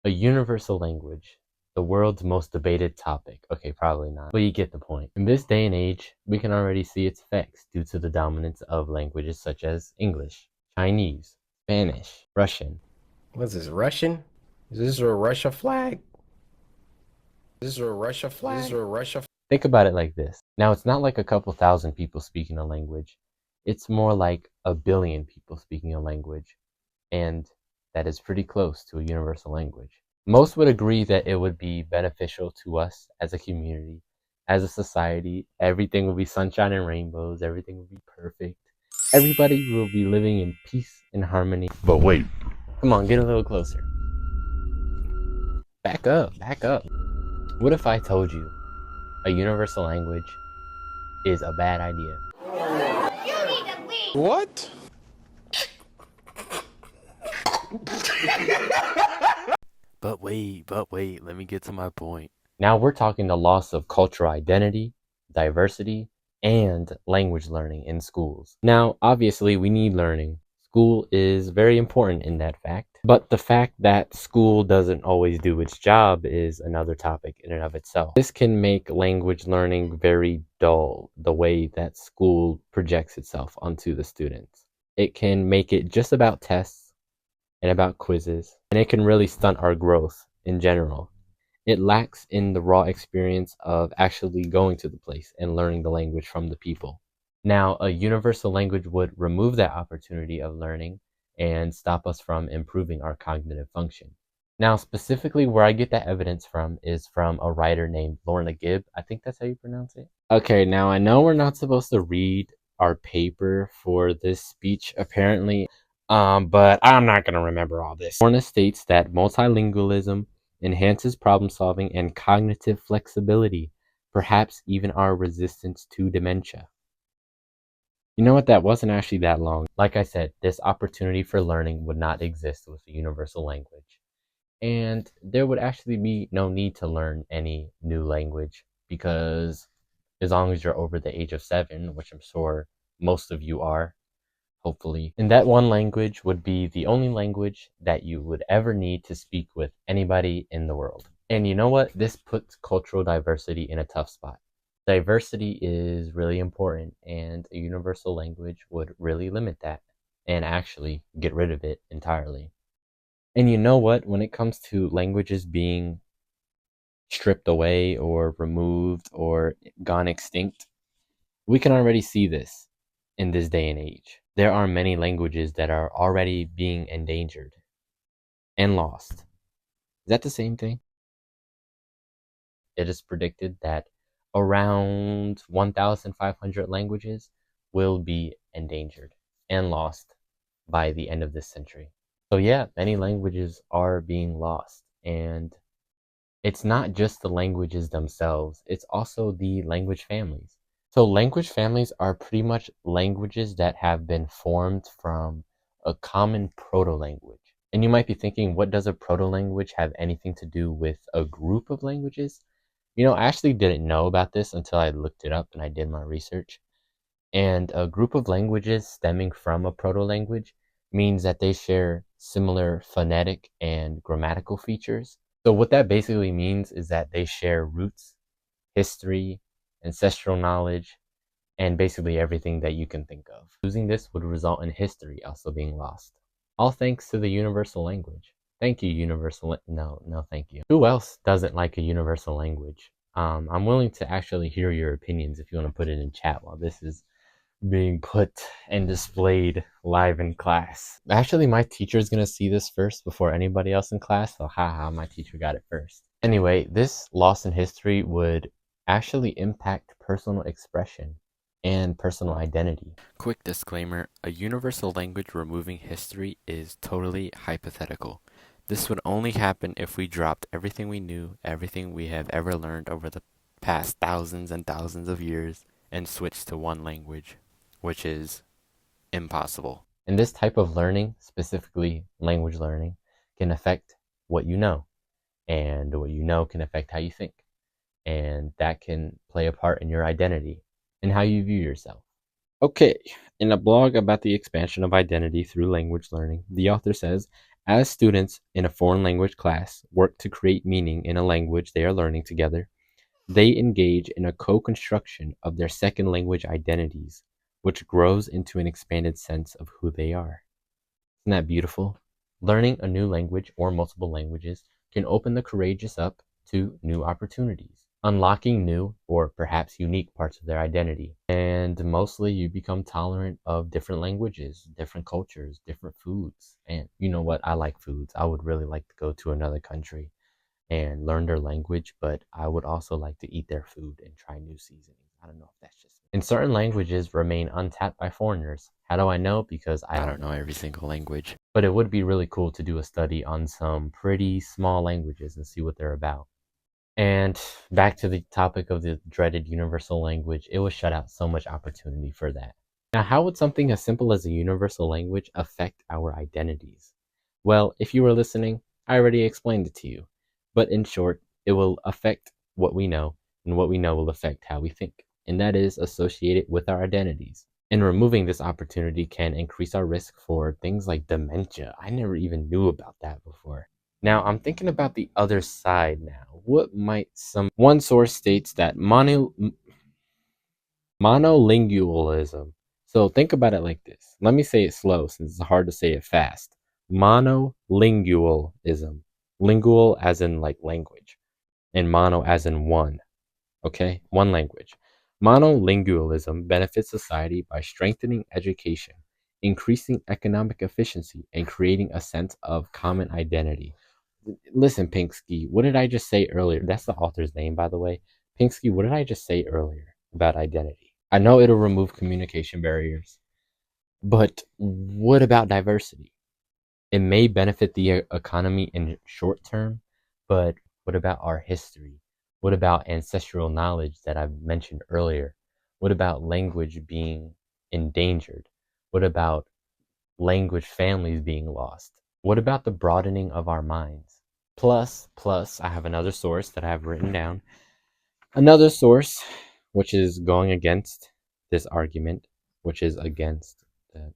A universal language, the world's most debated topic. Okay, probably not, but you get the point. In this day and age, we can already see its effects due to the dominance of languages such as English, Chinese, Spanish, Russian. What's this, Russian? Is this a Russia flag? Is this a Russia flag? Is this a Russia? Think about it like this. Now, it's not like a couple thousand people speaking a language. It's more like a billion people speaking a language, and that is pretty close to a universal language. Most would agree that it would be beneficial to us as a community, as a society. Everything will be sunshine and rainbows. Everything will be perfect. Everybody will be living in peace and harmony. But wait. Come on, get a little closer. Back up, back up. What if I told you a universal language is a bad idea? You need to leave. What? But wait, let me get to my point. Now we're talking the loss of cultural identity, diversity, and language learning in schools. Now, obviously, we need learning. School is very important in that fact. But the fact that school doesn't always do its job is another topic in and of itself. This can make language learning very dull, the way that school projects itself onto the students. It can make it just about tests and about quizzes, and it can really stunt our growth in general. It lacks in the raw experience of actually going to the place and learning the language from the people. Now, a universal language would remove that opportunity of learning and stop us from improving our cognitive function. Now, specifically where I get that evidence from is from a writer named Lorna Gibb. I think that's how you pronounce it. Okay, now I know we're not supposed to read our paper for this speech, apparently, but I'm not going to remember all this. Lorna states that multilingualism enhances problem solving and cognitive flexibility, perhaps even our resistance to dementia. You know what? That wasn't actually that long. Like I said, this opportunity for learning would not exist with a universal language. And there would actually be no need to learn any new language because as long as you're over the age of 7, which I'm sure most of you are, hopefully. And that one language would be the only language that you would ever need to speak with anybody in the world. And you know what? This puts cultural diversity in a tough spot. Diversity is really important, and a universal language would really limit that and actually get rid of it entirely. And you know what? When it comes to languages being stripped away or removed or gone extinct, we can already see this in this day and age. There are many languages that are already being endangered and lost. Is that the same thing? It is predicted that around 1,500 languages will be endangered and lost by the end of this century. So yeah, many languages are being lost, and it's not just the languages themselves, it's also the language families. So language families are pretty much languages that have been formed from a common proto-language. And you might be thinking, what does a proto-language have anything to do with a group of languages? You know, I actually didn't know about this until I looked it up and I did my research. And a group of languages stemming from a proto-language means that they share similar phonetic and grammatical features. So what that basically means is that they share roots, history, ancestral knowledge, and basically everything that you can think of. Losing this would result in history also being lost. All thanks to the universal language. Thank you, universal. No, thank you. Who else doesn't like a universal language? I'm willing to actually hear your opinions if you want to put it in chat while this is being put and displayed live in class. Actually, my teacher is going to see this first before anybody else in class, so haha, my teacher got it first. Anyway, this loss in history would actually impact personal expression and personal identity. Quick disclaimer, a universal language removing history is totally hypothetical. This would only happen if we dropped everything we knew, everything we have ever learned over the past thousands and thousands of years, and switched to one language, which is impossible. And this type of learning, specifically language learning, can affect what you know. And what you know can affect how you think. And that can play a part in your identity and how you view yourself. Okay, in a blog about the expansion of identity through language learning, the author says, As students in a foreign language class work to create meaning in a language they are learning together, they engage in a co-construction of their second language identities, which grows into an expanded sense of who they are. Isn't that beautiful? Learning a new language or multiple languages can open the courageous up to new opportunities, unlocking new or perhaps unique parts of their identity. And mostly you become tolerant of different languages, different cultures, different foods. And you know what? I like foods. I would really like to go to another country and learn their language, but I would also like to eat their food and try new seasonings. I don't know if that's just me. And certain languages remain untapped by foreigners. How do I know? Because I don't know every single language. but it would be really cool to do a study on some pretty small languages and see what they're about. And back to the topic of the dreaded universal language, it would shut out so much opportunity for that. Now, how would something as simple as a universal language affect our identities? Well, if you were listening, I already explained it to you. But in short, it will affect what we know, and what we know will affect how we think. And that is associated with our identities. And removing this opportunity can increase our risk for things like dementia. I never even knew about that before. Now, I'm thinking about the other side now. What might some. One source states that monolingualism. So think about it like this. Let me say it slow since it's hard to say it fast. Monolingualism. Lingual as in like language, and mono as in one. Okay? One language. Monolingualism benefits society by strengthening education, increasing economic efficiency, and creating a sense of common identity. Listen, Pinsky, what did I just say earlier? That's the author's name, by the way. Pinsky, what did I just say earlier about identity? I know it'll remove communication barriers, but what about diversity? It may benefit the economy in short term, but what about our history? What about ancestral knowledge that I've mentioned earlier? What about language being endangered? What about language families being lost? What about the broadening of our minds? Plus, I have another source that I have written down. Another source, which is going against this argument, which is against that.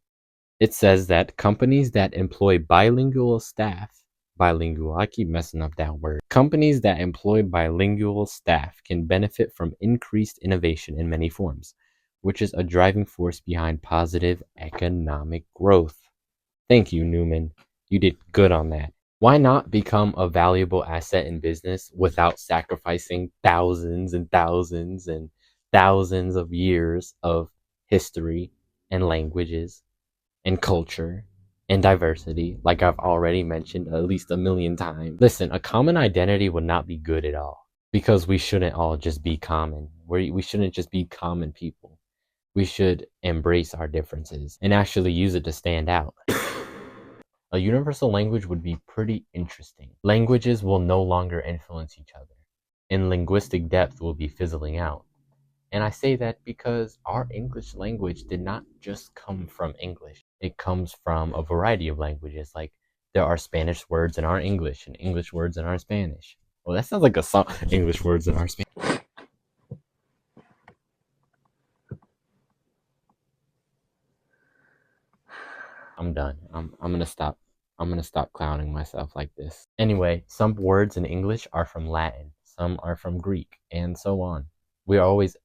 It says that companies that employ bilingual staff, bilingual, I keep messing up that word. Companies that employ bilingual staff can benefit from increased innovation in many forms, which is a driving force behind positive economic growth. Thank you, Newman. You did good on that. Why not become a valuable asset in business without sacrificing thousands and thousands and thousands of years of history and languages and culture and diversity, like I've already mentioned at least a million times? Listen, a common identity would not be good at all because we shouldn't all just be common. We shouldn't just be common people. We should embrace our differences and actually use it to stand out. A universal language would be pretty interesting. Languages will no longer influence each other, and linguistic depth will be fizzling out. And I say that because our English language did not just come from English. It comes from a variety of languages. Like there are Spanish words in our English and English words in our Spanish. Well, that sounds like a song. English words in our Spanish. I'm done. I'm gonna stop. I'm gonna stop clowning myself like this. Anyway, some words in English are from Latin, some are from Greek, and so on. We're always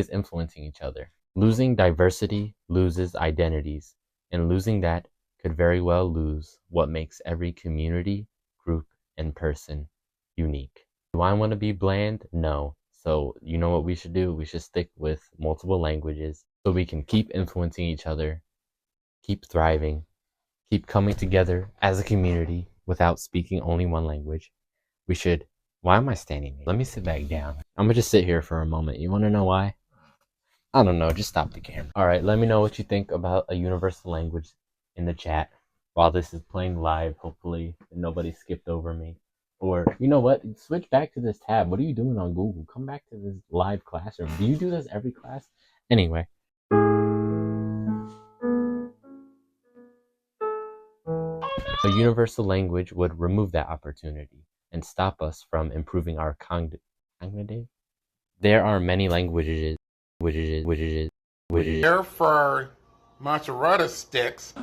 influencing each other. Losing diversity loses identities, and losing that could very well lose what makes every community, group, and person unique. Do I want to be bland? No. So you know what we should do? We should stick with multiple languages so we can keep influencing each other, keep thriving, keep coming together as a community without speaking only one language. We should. Why am I standing here? Let me sit back down. I'm gonna just sit here for a moment. You wanna know why? I don't know. Just stop the camera. Alright, let me know what you think about a universal language in the chat while this is playing live, hopefully. And nobody skipped over me. Or, you know what? Switch back to this tab. What are you doing on Google? Come back to this live classroom. Do you do this every class? Anyway. A universal language would remove that opportunity and stop us from improving our cognitive. There are many languages. Here for mozzarella sticks.